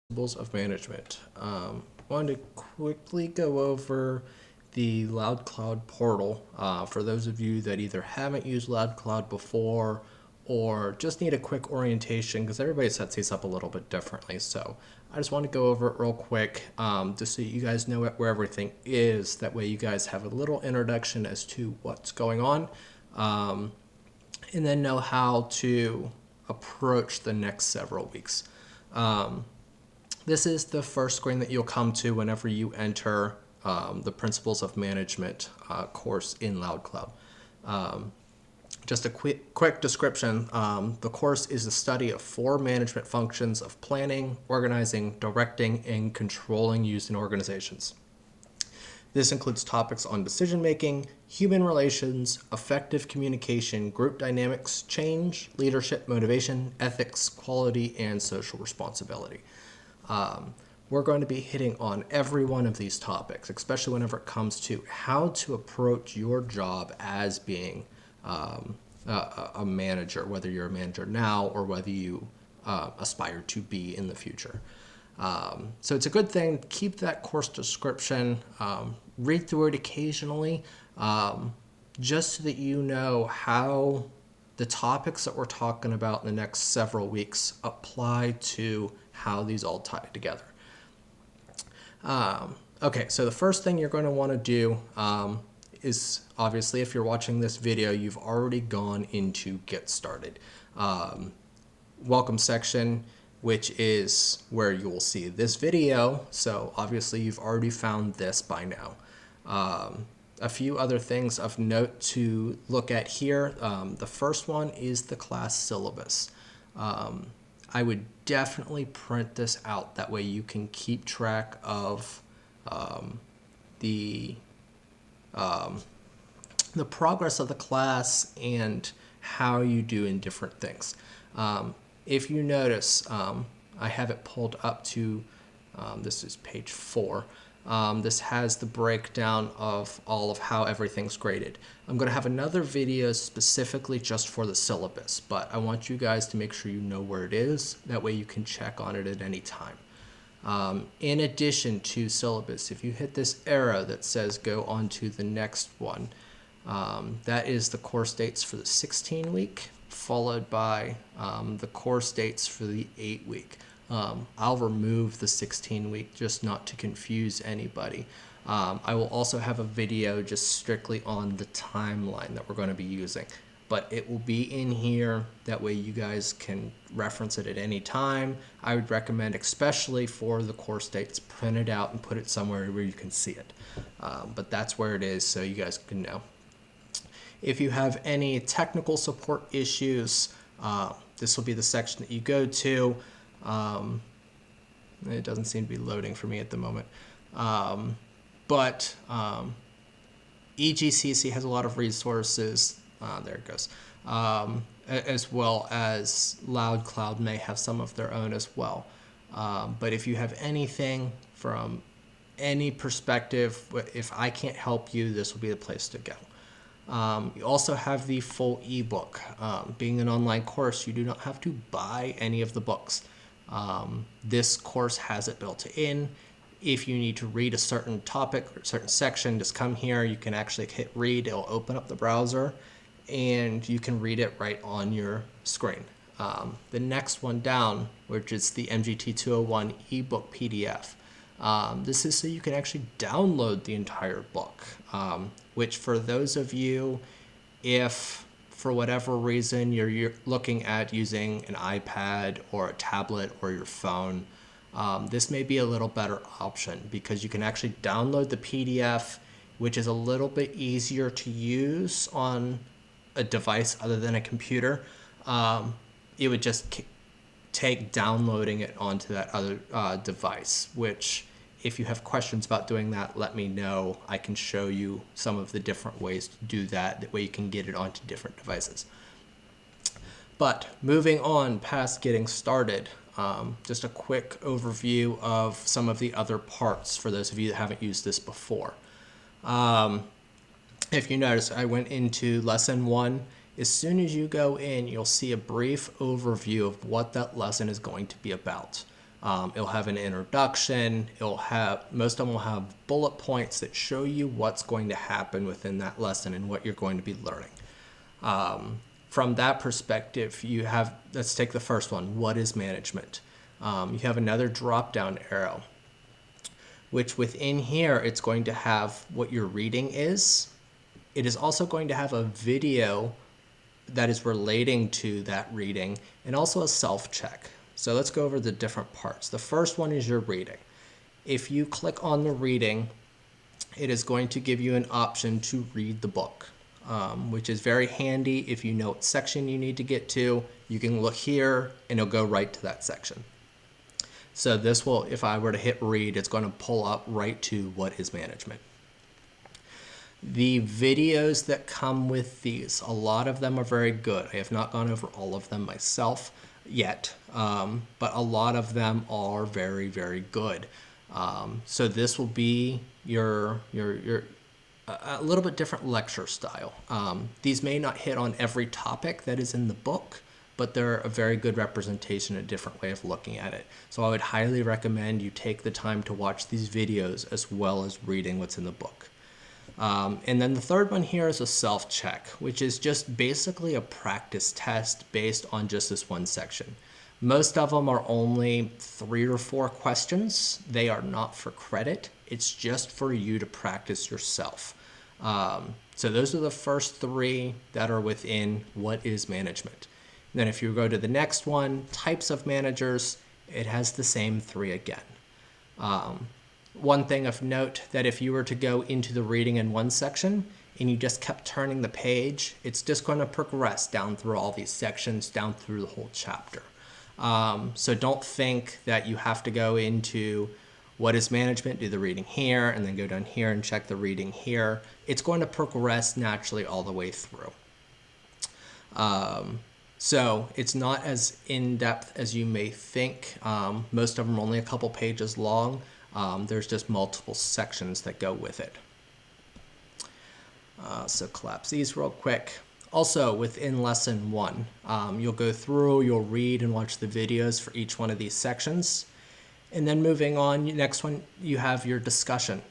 Principles of management. I wanted to quickly go over the LoudCloud portal for those of you that either haven't used LoudCloud before or just need a quick orientation because everybody sets these up a little bit differently. So I just want to go over it real quick just so you guys know where everything is. That way you guys have a little introduction as to what's going on and then know how to approach the next several weeks. This is the first screen that you'll come to whenever you enter the Principles of Management course in LoudCloud. Just a quick description. The course is a study of 4 management functions of planning, organizing, directing, and controlling used in organizations. This includes topics on decision-making, human relations, effective communication, group dynamics, change, leadership, motivation, ethics, quality, and social responsibility. We're going to be hitting on every one of these topics, especially whenever it comes to how to approach your job as being a manager, whether you're a manager now or whether you aspire to be in the future. So it's a good thing. Keep that course description, read through it occasionally, just so that you know how the topics that we're talking about in the next several weeks apply to how these all tie together. Okay, so the first thing you're going to want to do is, obviously, if you're watching this video, you've already gone into Get Started. Welcome section, which is where you will see this video. So obviously you've already found this by now. A few other things of note to look at here. The first one is the class syllabus. I would definitely print this out. That way you can keep track of the progress of the class and how you do in different things. If you notice, I have it pulled up to, this is page 4. This has the breakdown of all of how everything's graded. I'm going to have another video specifically just for the syllabus, but I want you guys to make sure you know where it is. That way you can check on it at any time. In addition to syllabus, if you hit this arrow that says go on to the next one, that is the course dates for the 16-week, followed by the course dates for the 8-week. I'll remove the 16-week just not to confuse anybody. I will also have a video just strictly on the timeline that we're going to be using, but it will be in here. That way you guys can reference it at any time. I would recommend, especially for the course dates, print it out and put it somewhere where you can see it. But that's where it is, so you guys can know. If you have any technical support issues, this will be the section that you go to. It doesn't seem to be loading for me at the moment. But EGCC has a lot of resources. There it goes. As well as LoudCloud may have some of their own as well. But if you have anything from any perspective, if I can't help you, this will be the place to go. You also have the full ebook. Being an online course, you do not have to buy any of the books. This course has it built in. If you need to read a certain topic or a certain section, just come here. You can actually hit read. It'll open up the browser and you can read it right on your screen. The next one down, which is the MGT 201 ebook PDF. This is so you can actually download the entire book, which for those of you, if for whatever reason you're looking at using an iPad or a tablet or your phone, this may be a little better option because you can actually download the PDF, which is a little bit easier to use on a device other than a computer. It would just take downloading it onto that other device, which if you have questions about doing that, let me know. I can show you some of the different ways to do that. That way you can get it onto different devices. But moving on past getting started, just a quick overview of some of the other parts for those of you that haven't used this before. If you notice, I went into lesson 1. As soon as you go in, you'll see a brief overview of what that lesson is going to be about. It'll have an introduction. Most of them will have bullet points that show you what's going to happen within that lesson and what you're going to be learning. From that perspective, let's take the first one. What is management? You have another drop-down arrow, which within here, it's going to have what your reading is. It is also going to have a video that is relating to that reading and also a self-check. So let's go over the different parts. The first one is your reading. If you click on the reading, it is going to give you an option to read the book, which is very handy. If you know what section you need to get to, you can look here and it'll go right to that section. So this will, if I were to hit read, it's going to pull up right to what is management. The videos that come with these, a lot of them are very good. I have not gone over all of them myself yet, but a lot of them are very, very good. So this will be a little bit different lecture style. These may not hit on every topic that is in the book, but they're a very good representation, a different way of looking at it. So I would highly recommend you take the time to watch these videos as well as reading what's in the book. And then the third one here is a self-check, which is just basically a practice test based on just this one section. Most of them are only 3 or 4 questions. They are not for credit. It's just for you to practice yourself. So those are the first 3 that are within what is management. And then if you go to the next one, types of managers, it has the same 3 again. One thing of note, that if you were to go into the reading in one section and you just kept turning the page, it's just going to progress down through all these sections, down through the whole chapter. So don't think that you have to go into what is management, do the reading here, and then go down here and check the reading here. It's going to progress naturally all the way through. So it's not as in-depth as you may think. Most of them are only a couple pages long. There's just multiple sections that go with it. So collapse these real quick. Also, within lesson 1, you'll go through, you'll read and watch the videos for each one of these sections. And then moving on, next one, you have your discussion,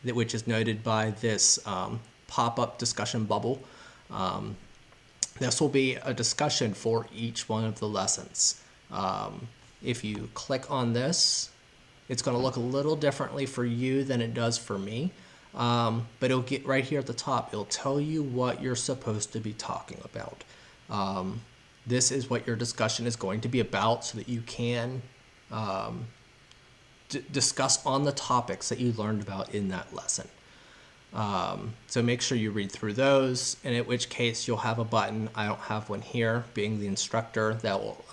which is noted by this pop-up discussion bubble. This will be a discussion for each one of the lessons. If you click on this, it's going to look a little differently for you than it does for me. But it'll get right here at the top. It'll tell you what you're supposed to be talking about. This is what your discussion is going to be about so that you can discuss on the topics that you learned about in that lesson. So make sure you read through those, and in which case you'll have a button. I don't have one here, being the instructor, that will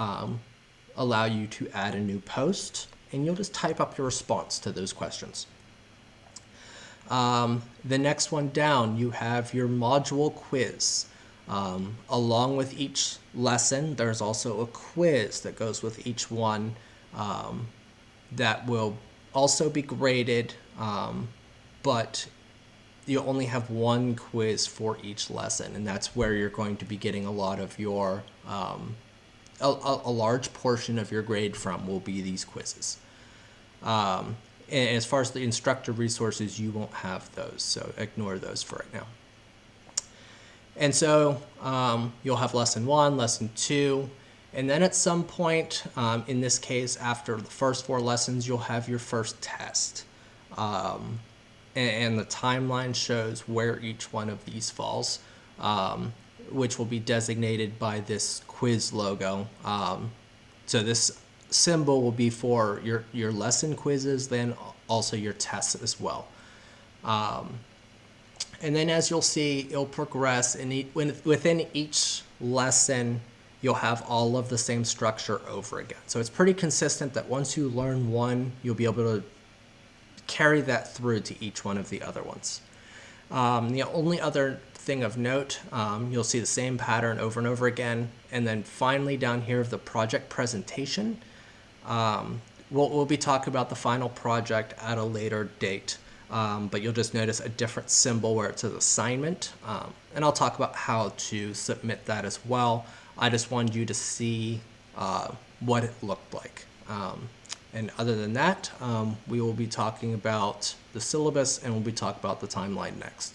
allow you to add a new post, and you'll just type up your response to those questions. The next one down, you have your module quiz. Along with each lesson, there's also a quiz that goes with each one that will also be graded, but you only have one quiz for each lesson, and that's where you're going to be getting a lot of your, a large portion of your grade from will be these quizzes. And as far as the instructor resources, you won't have those, so ignore those for right now. And so you'll have lesson 1, lesson 2, and then at some point, in this case, after the first 4 lessons, you'll have your first test. And the timeline shows where each one of these falls, which will be designated by this quiz logo. So this symbol will be for your lesson quizzes, then also your tests as well. And then as you'll see, it'll progress, and within each lesson, you'll have all of the same structure over again. So it's pretty consistent that once you learn one, you'll be able to carry that through to each one of the other ones. The only other thing of note, you'll see the same pattern over and over again. And then finally down here, the project presentation. We'll be talking about the final project at a later date, but you'll just notice a different symbol where it says assignment. And I'll talk about how to submit that as well. I just wanted you to see what it looked like. And other than that, we will be talking about the syllabus and we'll be talking about the timeline next.